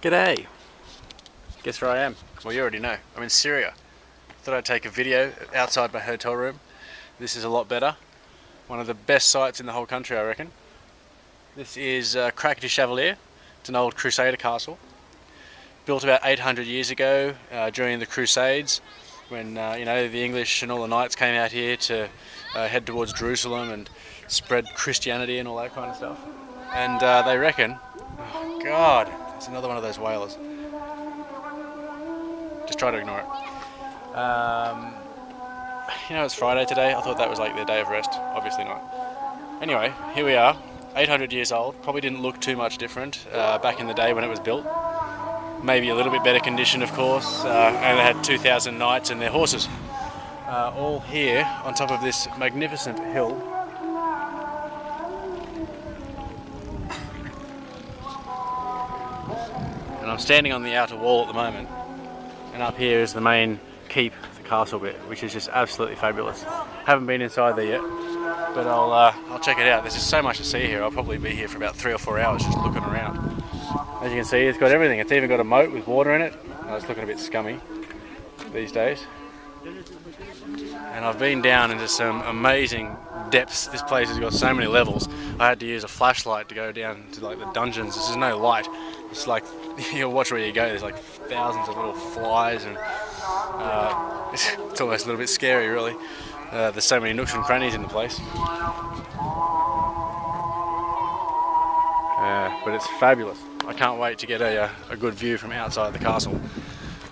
G'day! Guess where I am? Well, you already know. I'm in Syria. Thought I'd take a video outside my hotel room. This is a lot better. One of the best sites in the whole country, I reckon. This is Krak de Chevalier. It's an old Crusader castle. Built about 800 years ago during the Crusades, when the English and all the knights came out here to head towards Jerusalem and spread Christianity and all that kind of stuff. And they reckon, oh God, it's another one of those whalers. Just try to ignore it. It's Friday today. I thought that was like their day of rest. Obviously not. Anyway, here we are. 800 years old. Probably didn't look too much different back in the day when it was built. Maybe a little bit better condition, of course. And it had 2,000 knights and their horses. All here on top of this magnificent hill. And I'm standing on the outer wall at the moment. And up here is the main keep, the castle bit, which is just absolutely fabulous. Haven't been inside there yet, but I'll check it out. There's just so much to see here. I'll probably be here for about 3 or 4 hours just looking around. As you can see, it's got everything. It's even got a moat with water in it. It's looking a bit scummy these days. And I've been down into some amazing depths. This place has got so many levels. I had to use a flashlight to go down to like the dungeons. There's no light. It's like, you'll watch where you go, there's like thousands of little flies and it's almost a little bit scary really. There's so many nooks and crannies in the place. But it's fabulous. I can't wait to get a good view from outside the castle.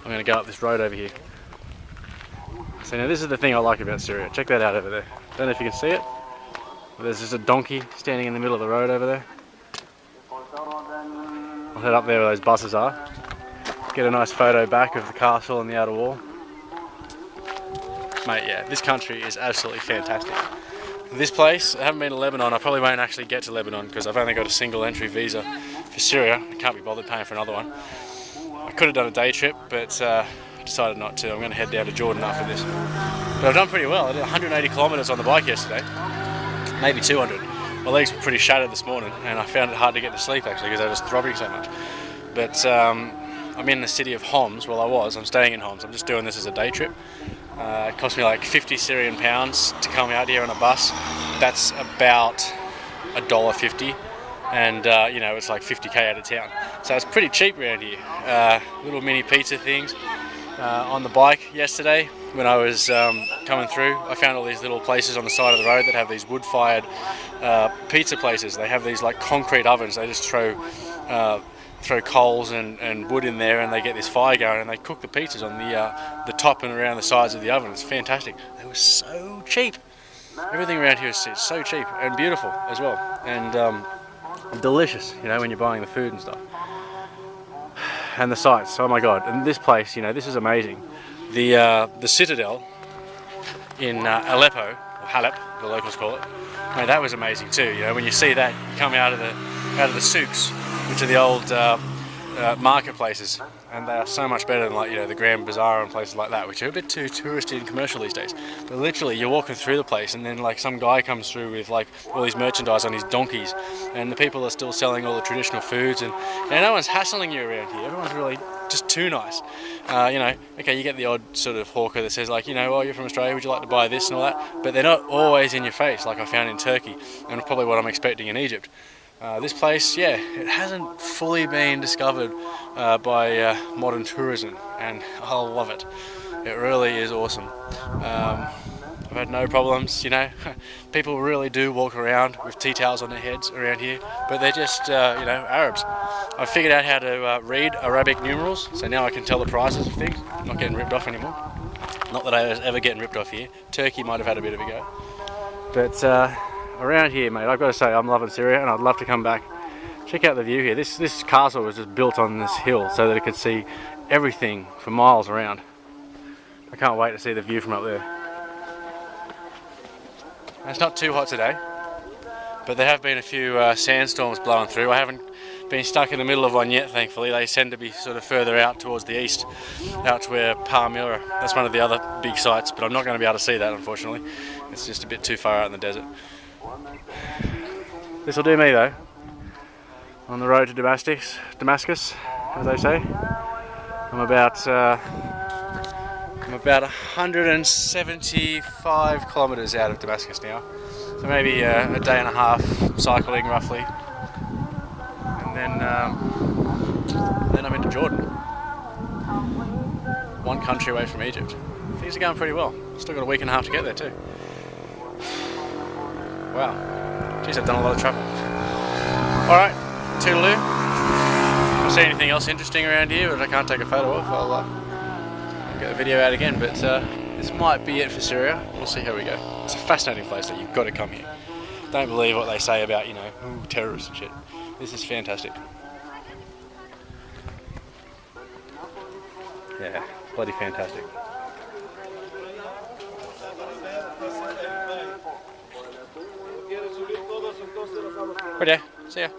I'm going to go up this road over here. So now this is the thing I like about Syria. Check that out over there. Don't know if you can see it. There's just a donkey standing in the middle of the road over there. I'll head up there where those buses are. Get a nice photo back of the castle and the outer wall. Mate, yeah, this country is absolutely fantastic. This place, I haven't been to Lebanon. I probably won't actually get to Lebanon because I've only got a single entry visa for Syria. I can't be bothered paying for another one. I could have done a day trip, but decided not to. I'm going to head down to Jordan after this. But I've done pretty well. I did 180 kilometres on the bike yesterday. Maybe 200. My legs were pretty shattered this morning and I found it hard to get to sleep actually because I was throbbing so much. But I'm in the city of Homs. Well, I'm staying in Homs. I'm just doing this as a day trip. It cost me like 50 Syrian pounds to come out here on a bus. That's about $1.50 and it's like 50k out of town. So it's pretty cheap around here. Little mini pizza things. On the bike yesterday when I was coming through, I found all these little places on the side of the road that have these wood-fired pizza places. They have these like concrete ovens. They just throw coals and wood in there and they get this fire going and they cook the pizzas on the top and around the sides of the oven. It's fantastic. They were so cheap. Everything around here is so cheap and beautiful as well, and delicious, when you're buying the food and stuff. And the sights, oh my God. And this place, this is amazing. The citadel in Aleppo, or Halep, the locals call it. That was amazing too. When you see that, you come out of the souks, which are the old marketplaces, and they are so much better than the Grand Bazaar and places like that, which are a bit too touristy and commercial these days. But literally, you're walking through the place, and then some guy comes through with all these merchandise on his donkeys, and the people are still selling all the traditional foods, and no one's hassling you around here. Everyone's really just too nice. Okay, you get the odd sort of hawker that says well, you're from Australia, would you like to buy this and all that? But they're not always in your face like I found in Turkey, and probably what I'm expecting in Egypt. This place, it hasn't fully been discovered by modern tourism, and I love it. It really is awesome. I've had no problems, People really do walk around with tea towels on their heads around here, but they're just, Arabs. I figured out how to read Arabic numerals, so now I can tell the prices of things. I'm not getting ripped off anymore. Not that I was ever getting ripped off here. Turkey might have had a bit of a go. But around here, mate, I've got to say I'm loving Syria and I'd love to come back. Check out the view here. This castle was just built on this hill so that it could see everything for miles around. I can't wait to see the view from up there. It's not too hot today, but there have been a few sandstorms blowing through. I haven't been stuck in the middle of one yet, thankfully. They tend to be sort of further out towards the east, out to where Palmyra. That's one of the other big sites, but I'm not going to be able to see that, unfortunately. It's just a bit too far out in the desert. This will do me though. On the road to Damascus, as they say. I'm about 175 kilometres out of Damascus now, so maybe a day and a half cycling roughly, and then I'm into Jordan, one country away from Egypt. Things are going pretty well. Still got a week and a half to get there too. Wow, geez, I've done a lot of travel. Alright, toodaloo. If I see anything else interesting around here that I can't take a photo of, I'll get the video out again, but this might be it for Syria. We'll see how we go. It's a fascinating place that you've got to come here. Don't believe what they say about, you know, terrorists and shit. This is fantastic. Yeah, bloody fantastic. Right, see ya.